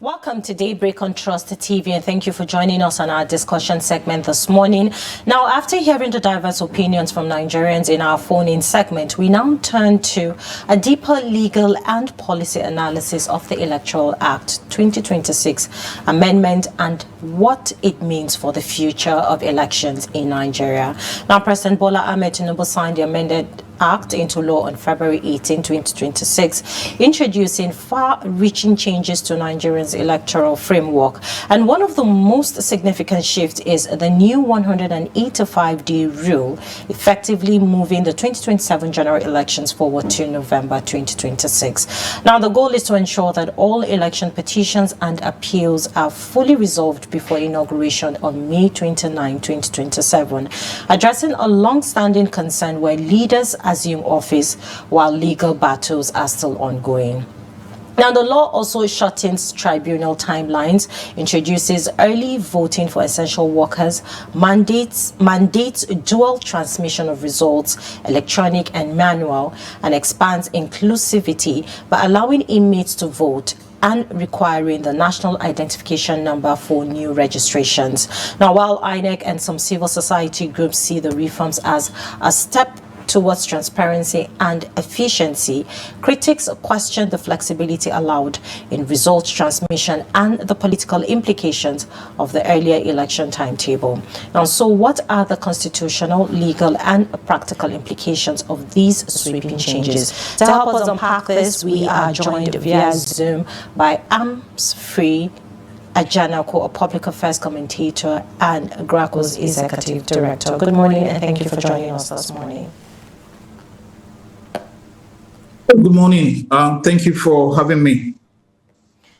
Welcome to Daybreak on Trust TV, and thank you for joining us on our discussion segment this morning. Now, after hearing the diverse opinions from Nigerians in our phone-in segment, we now turn to a deeper legal and policy analysis of the Electoral Act 2026 amendment and what it means for the future of elections in Nigeria. Now, President Bola Ahmed Tinubu signed the amended Act into law on February 18, 2026, introducing far-reaching changes to Nigeria's electoral framework. And one of the most significant shifts is the new 185-day rule, effectively moving the 2027 general elections forward to November 2026. Now, the goal is to ensure that all election petitions and appeals are fully resolved before inauguration on May 29, 2027, addressing a long-standing concern where leaders assume office while legal battles are still ongoing. Now, the law also shortens tribunal timelines, introduces early voting for essential workers, mandates dual transmission of results, electronic and manual, and expands inclusivity by allowing inmates to vote and requiring the national identification number for new registrations. Now, while INEC and some civil society groups see the reforms as a step towards transparency and efficiency, critics question the flexibility allowed in results transmission and the political implications of the earlier election timetable. Now, so what are the constitutional, legal, and practical implications of these sweeping changes? To help us unpack this, we are joined via Zoom by Armsfree Ajanaku, a public affairs commentator and GRACO's executive director. Good morning, and thank you for joining us this morning. Good morning. Thank you for having me.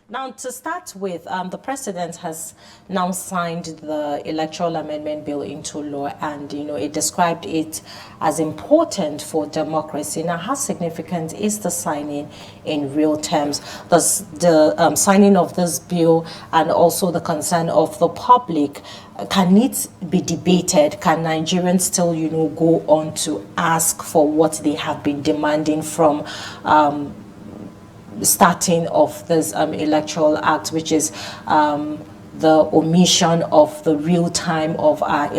Now, to start with, the president has now signed the Electoral Amendment Bill into law, and, it described it as important for democracy. Now, how significant is the signing in real terms? The signing of this bill and also the concern of the public, can it be debated? Can Nigerians still, go on to ask for what they have been demanding from starting of this Electoral Act, which is the omission of the real time of our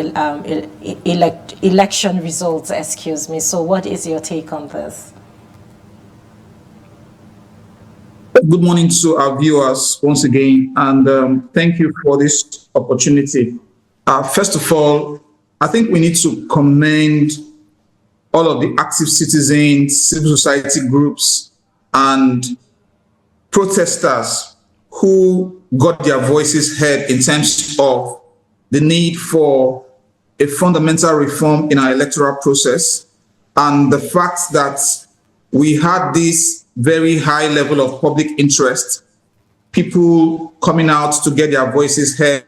election results, excuse me. So what is your take on this? Good morning to our viewers once again, and thank you for this opportunity. First of all, I think we need to commend all of the active citizens, civil society groups, and protesters who got their voices heard in terms of the need for a fundamental reform in our electoral process, and the fact that we had this very high level of public interest, people coming out to get their voices heard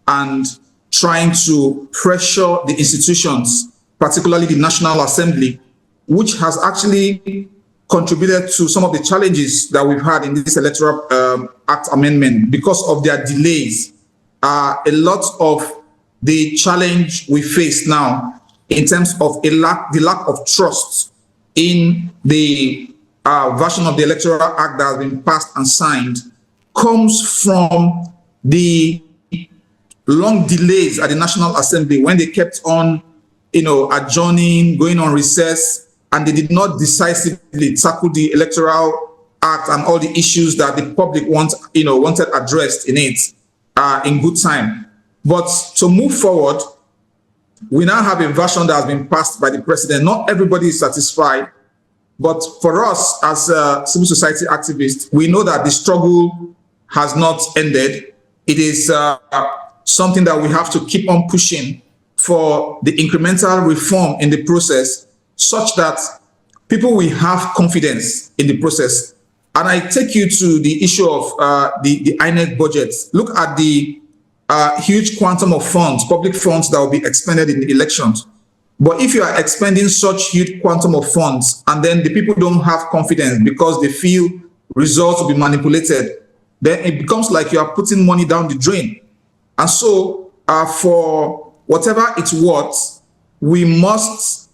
and trying to pressure the institutions, particularly the National Assembly, which has actually contributed to some of the challenges that we've had in this Electoral Act amendment because of their delays. A lot of the challenge we face now in terms of the lack of trust in the version of the Electoral Act that has been passed and signed comes from the long delays at the National Assembly when they kept on, adjourning, going on recess, and they did not decisively tackle the Electoral Act and all the issues that the public wanted addressed in it in good time. But to move forward, we now have a version that has been passed by the president. Not everybody is satisfied, but for us as civil society activists, we know that the struggle has not ended. It is something that we have to keep on pushing for the incremental reform in the process, such that people will have confidence in the process. And I take you to the issue of the INEC budget. Look at the huge quantum of funds, public funds that will be expended in the elections. But if you are expending such huge quantum of funds and then the people don't have confidence because they feel results will be manipulated, then it becomes like you are putting money down the drain. And so for whatever it's worth, we must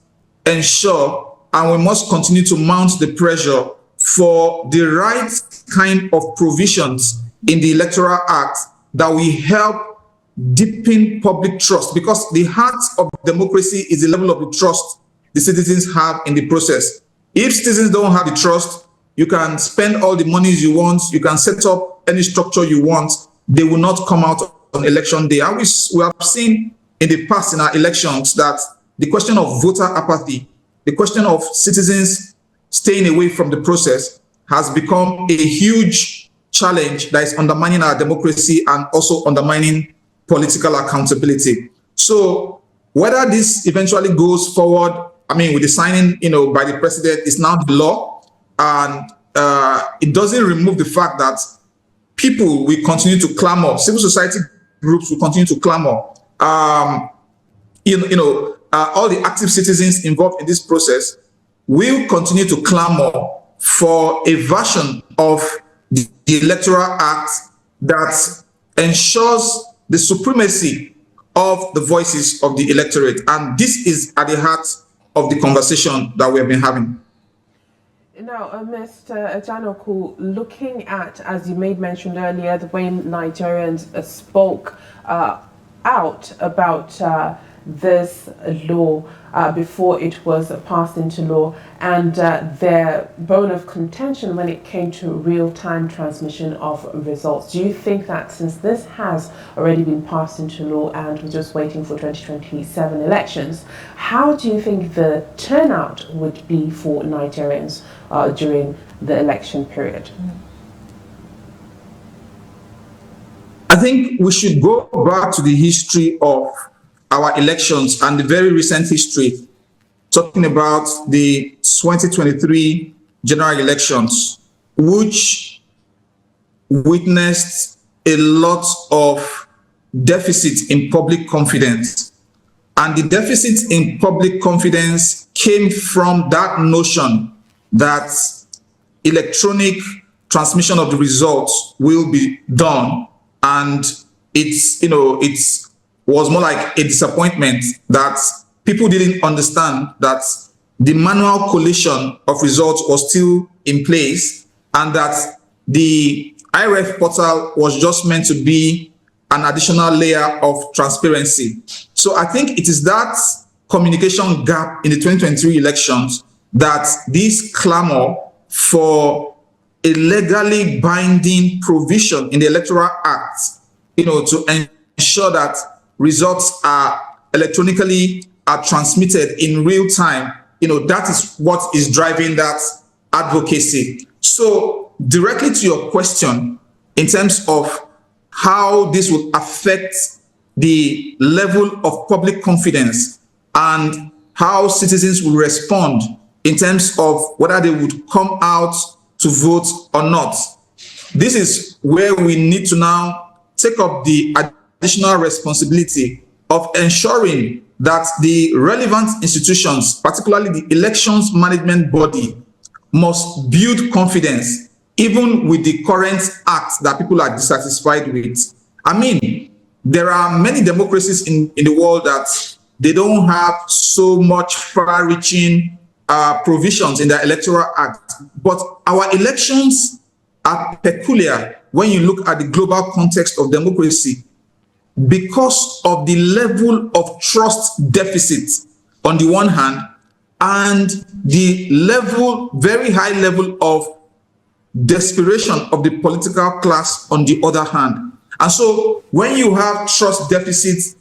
ensure and we must continue to mount the pressure for the right kind of provisions in the Electoral Act that will help deepen public trust, because the heart of democracy is the level of the trust the citizens have in the process. If citizens don't have the trust, you can spend all the monies you want, you can set up any structure you want, they will not come out on election day. And we have seen in the past in our elections that the question of voter apathy, the question of citizens staying away from the process has become a huge challenge that is undermining our democracy and also undermining political accountability. So whether this eventually goes forward, I mean, with the signing, by the president, is now the law, and it doesn't remove the fact that people will continue to clamor, civil society groups will continue to clamor. All the active citizens involved in this process will continue to clamor for a version of the Electoral Act that ensures the supremacy of the voices of the electorate. And this is at the heart of the conversation that we have been having. Now, Mr. Ajanaku, looking at, as you made mention earlier, the way Nigerians spoke out about this law before it was passed into law, and their bone of contention when it came to real-time transmission of results. Do you think that since this has already been passed into law and we're just waiting for 2027 elections, how do you think the turnout would be for Nigerians during the election period? I think we should go back to the history of our elections and the very recent history, talking about the 2023 general elections, which witnessed a lot of deficit in public confidence. And the deficit in public confidence came from that notion that electronic transmission of the results will be done. And it was more like a disappointment that people didn't understand that the manual collation of results was still in place, and that the IRF portal was just meant to be an additional layer of transparency. So I think it is that communication gap in the 2023 elections that this clamor for a legally binding provision in the Electoral Act, to ensure that results are electronically transmitted in real time, that is what is driving that advocacy. So directly to your question, in terms of how this will affect the level of public confidence and how citizens will respond in terms of whether they would come out to vote or not, this is where we need to now take up the additional responsibility of ensuring that the relevant institutions, particularly the elections management body, must build confidence even with the current acts that people are dissatisfied with. I mean, there are many democracies in the world that they don't have so much far-reaching provisions in the Electoral Act, but our elections are peculiar when you look at the global context of democracy because of the level of trust deficit on the one hand and the very high level of desperation of the political class on the other hand. And so when you have trust deficits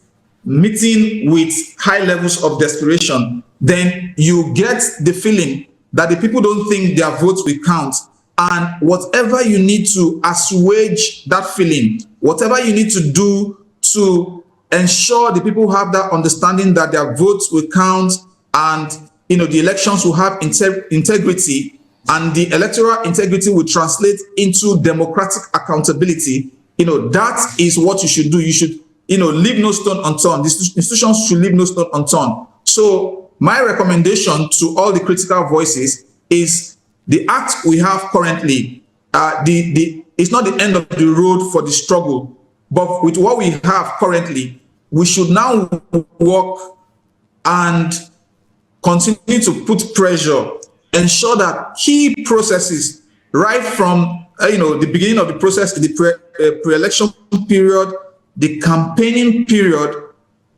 meeting with high levels of desperation, then you get the feeling that the people don't think their votes will count. And whatever you need to assuage that feeling, whatever you need to do to ensure the people have that understanding that their votes will count and the elections will have integrity and the electoral integrity will translate into democratic accountability, that is what you should do. You should, leave no stone unturned. The institutions should leave no stone unturned. So my recommendation to all the critical voices is the act we have currently, it's not the end of the road for the struggle, but with what we have currently, we should now work and continue to put pressure, ensure that key processes, right from the beginning of the process, the pre-election period, the campaigning period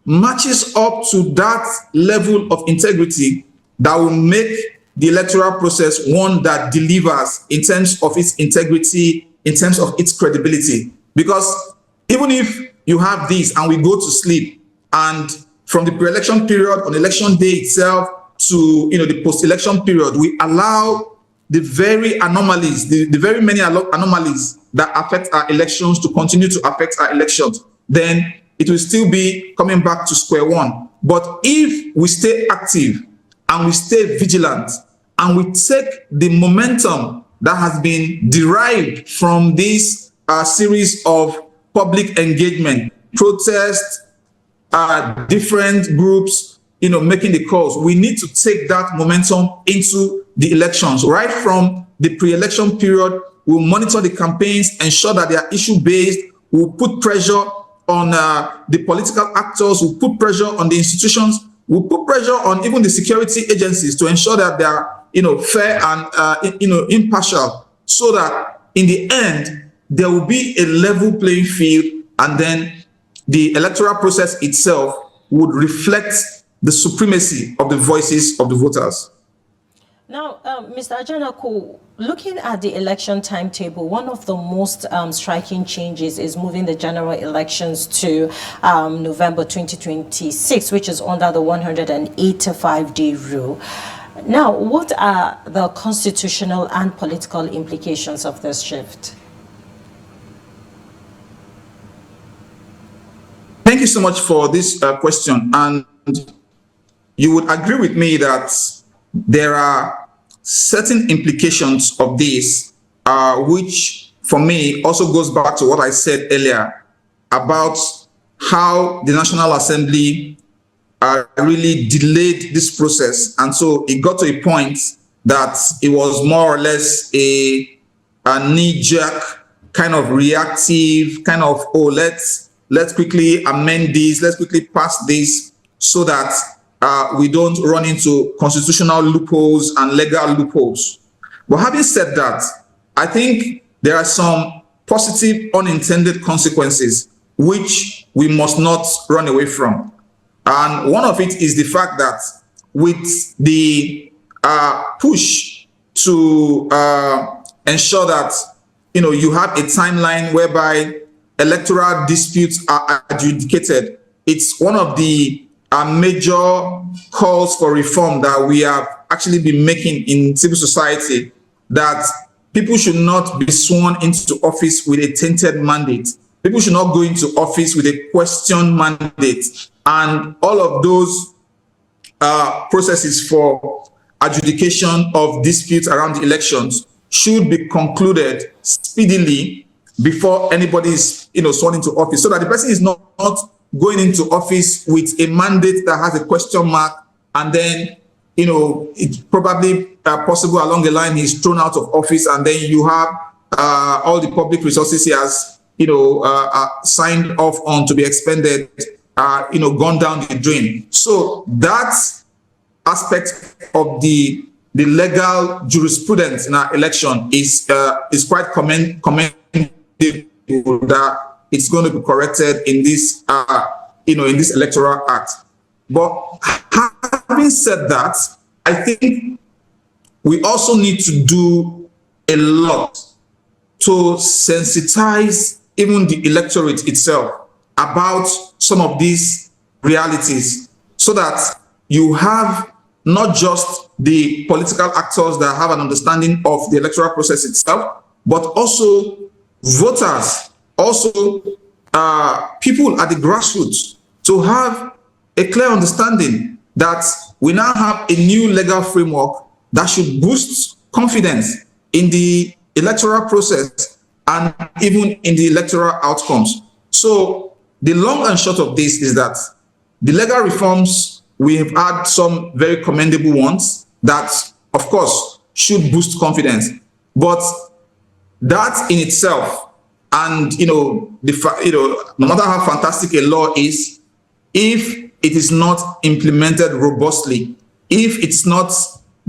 matches up to that level of integrity that will make the electoral process one that delivers in terms of its integrity, in terms of its credibility. Because even if you have this and we go to sleep, and from the pre-election period on election day itself to the post-election period, we allow the very anomalies, the very many anomalies that affect our elections to continue to affect our elections, then it will still be coming back to square one. But if we stay active and we stay vigilant and we take the momentum that has been derived from this series of public engagement, protests, different groups, making the calls, we need to take that momentum into the elections. Right from the pre-election period, we'll monitor the campaigns, ensure that they are issue-based. We'll put pressure on the political actors, we'll put pressure on the institutions, we'll put pressure on even the security agencies to ensure that they are, fair and, impartial, so that in the end, there will be a level playing field, and then the electoral process itself would reflect the supremacy of the voices of the voters. Now, Mr. Ajanaku, looking at the election timetable, one of the most striking changes is moving the general elections to November 2026, which is under the 185-day rule. Now, what are the constitutional and political implications of this shift? Thank you so much for this question. And you would agree with me that there are certain implications of this, which for me also goes back to what I said earlier about how the National Assembly really delayed this process. And so it got to a point that it was more or less a knee-jerk kind of reactive kind of, oh, let's quickly amend this, let's quickly pass this, so that we don't run into constitutional loopholes and legal loopholes. But having said that, I think there are some positive unintended consequences which we must not run away from. And one of it is the fact that with the push to ensure that you have a timeline whereby electoral disputes are adjudicated, it's one of the major calls for reform that we have actually been making in civil society, that people should not be sworn into office with a tainted mandate. People should not go into office with a questioned mandate. And all of those processes for adjudication of disputes around the elections should be concluded speedily before anybody is sworn into office, so that the person is not going into office with a mandate that has a question mark, and then it's probably possible along the line he's thrown out of office, and then you have all the public resources he has signed off on to be expended gone down the drain. So that aspect of the legal jurisprudence in our election is quite commendable, that it's going to be corrected in this in this Electoral Act. But having said that, I think we also need to do a lot to sensitize even the electorate itself about some of these realities, so that you have not just the political actors that have an understanding of the electoral process itself, but also voters, also people at the grassroots, to have a clear understanding that we now have a new legal framework that should boost confidence in the electoral process and even in the electoral outcomes. So the long and short of this is that the legal reforms, we have had some very commendable ones that, of course, should boost confidence. But that in itself, and no matter how fantastic a law is, if it is not implemented robustly, if it's not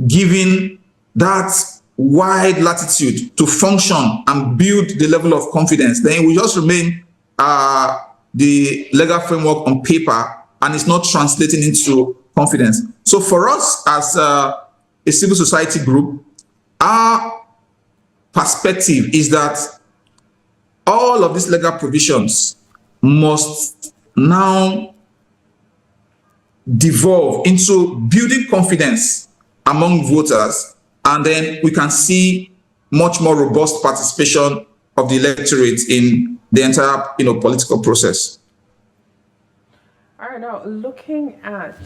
given that wide latitude to function and build the level of confidence, then it will just remain the legal framework on paper, and it's not translating into confidence. So for us as a civil society group, our perspective is that all of these legal provisions must now devolve into building confidence among voters, and then we can see much more robust participation of the electorate in the entire, political process. All right, now looking at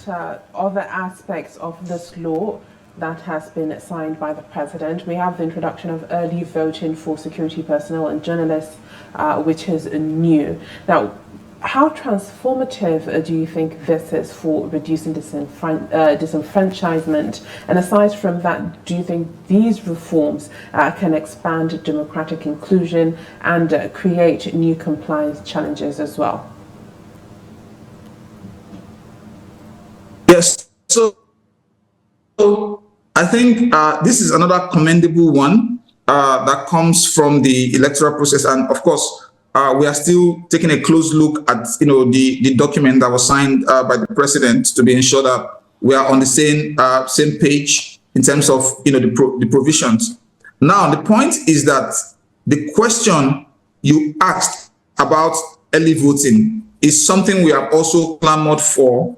other aspects of this law that has been signed by the president, we have the introduction of early voting for security personnel and journalists, which is new. Now, how transformative do you think this is for reducing disenfranchisement? And aside from that, do you think these reforms can expand democratic inclusion and create new compliance challenges as well? Yes, so I think this is another commendable one that comes from the electoral process, and of course, we are still taking a close look at the document that was signed by the president to be ensured that we are on the same page in terms of the provisions. Now, the point is that the question you asked about early voting is something we have also clamored for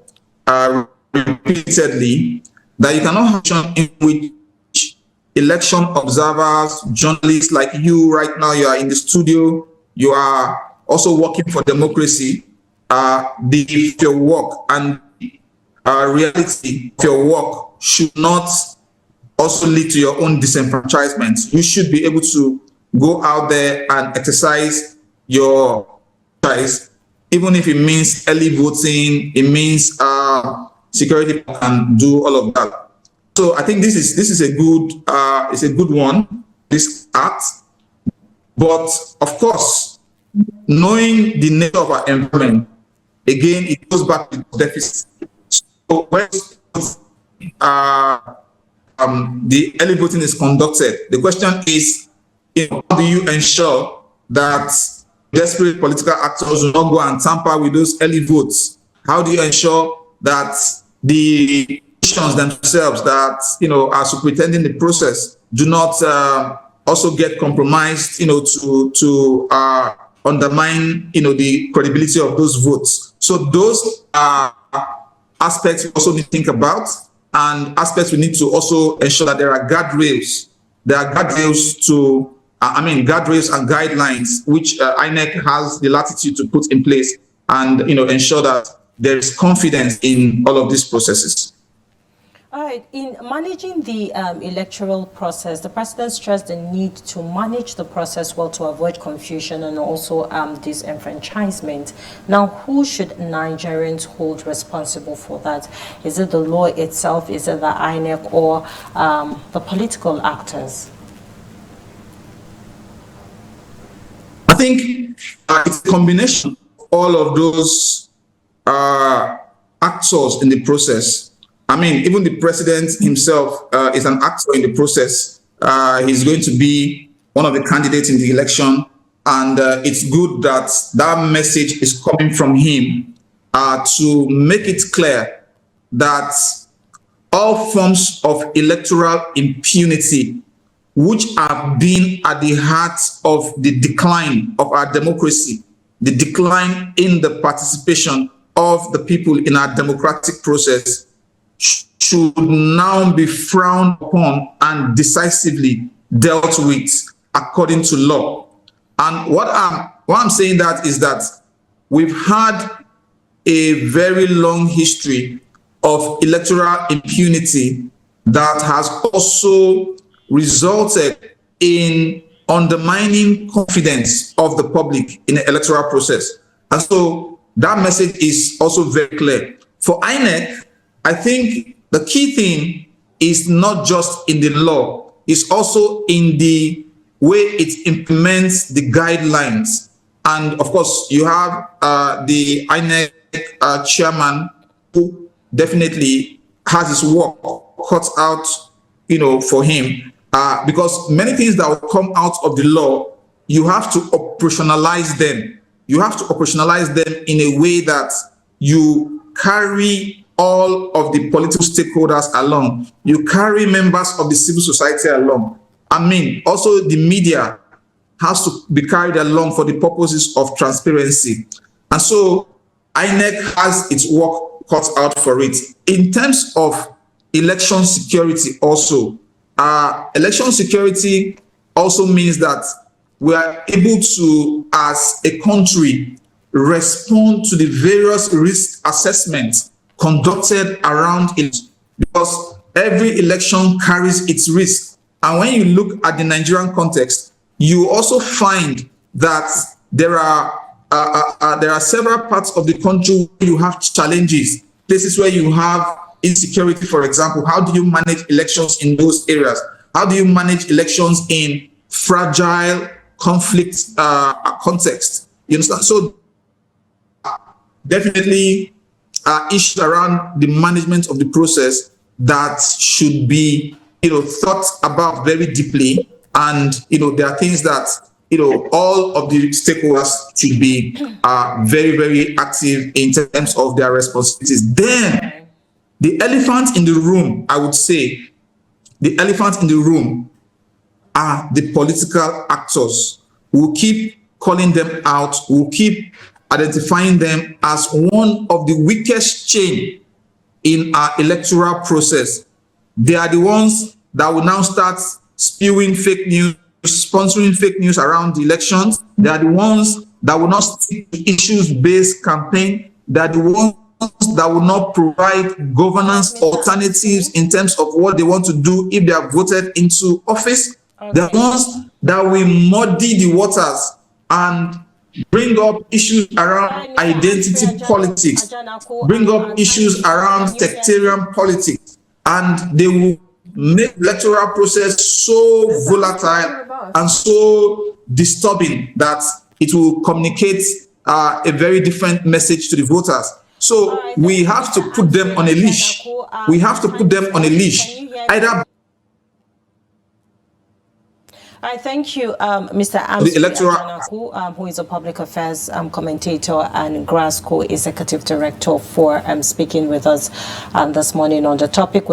repeatedly, that you cannot have in which election observers, journalists like you right now, you are in the studio, you are also working for democracy, your work and reality of your work should not also lead to your own disenfranchisement. You should be able to go out there and exercise your choice, even if it means early voting, it means security and do all of that. So I think this is a good it's a good one, this act. But of course, knowing the nature of our environment, again, it goes back to deficit. So when the early voting is conducted, the question is, how do you ensure that desperate political actors will not go and tamper with those early votes? How do you ensure that the institutions themselves that are superintending the process do not also get compromised, to undermine, the credibility of those votes? So those are aspects we also need to think about, and aspects we need to also ensure that there are guardrails. There are guardrails to, guardrails and guidelines which INEC has the latitude to put in place and, ensure that there is confidence in all of these processes. All right. In managing the electoral process, the president stressed the need to manage the process well to avoid confusion and also disenfranchisement. Now, who should Nigerians hold responsible for that? Is it the law itself? Is it the INEC or the political actors? I think it's a combination of all of those actors in the process. Even the president himself is an actor in the process. He's going to be one of the candidates in the election. And it's good that that message is coming from him to make it clear that all forms of electoral impunity, which have been at the heart of the decline of our democracy, the decline in the participation of the people in our democratic process, should now be frowned upon and decisively dealt with according to law. And what I'm saying that is that we've had a very long history of electoral impunity that has also resulted in undermining confidence of the public in the electoral process. And so that message is also very clear. For INEC, I think the key thing is not just in the law, it's also in the way it implements the guidelines. And of course, you have the INEC chairman who definitely has his work cut out, for him. because many things that will come out of the law, you have to operationalize them. You have to operationalize them in a way that you carry all of the political stakeholders along. You carry members of the civil society along. I mean, also the media has to be carried along for the purposes of transparency. And so INEC has its work cut out for it. In terms of election security also, election security also means that we are able to, as a country, respond to the various risk assessments conducted around it, because every election carries its risk. And when you look at the Nigerian context, you also find that there are several parts of the country where you have challenges, places where you have insecurity, for example. How do you manage elections in those areas? How do you manage elections in fragile conflict context? You understand? So definitely issues around the management of the process that should be, thought about very deeply. And, there are things that, all of the stakeholders should be very, very active in terms of their responsibilities. Then the elephant in the room, I would say, the elephant in the room are the political actors. We'll keep calling them out. We'll keep identifying them as one of the weakest chain in our electoral process. They are the ones that will now start spewing fake news, sponsoring fake news around the elections. They are the ones that will not stick to issues-based campaign. They are the ones that will not provide governance alternatives in terms of what they want to do if they are voted into office. Okay. The ones that will muddy the waters and bring up issues around identity politics, bring up issues around sectarian politics, and they will make the electoral process so volatile and so disturbing that it will communicate a very different message to the voters. So we have to put them on a leash. We have to put them on a leash. Either. All right, thank you, Mr. Armsfree Ajanaku, who is a public affairs commentator and GRAS co-executive director, for speaking with us this morning on the topic.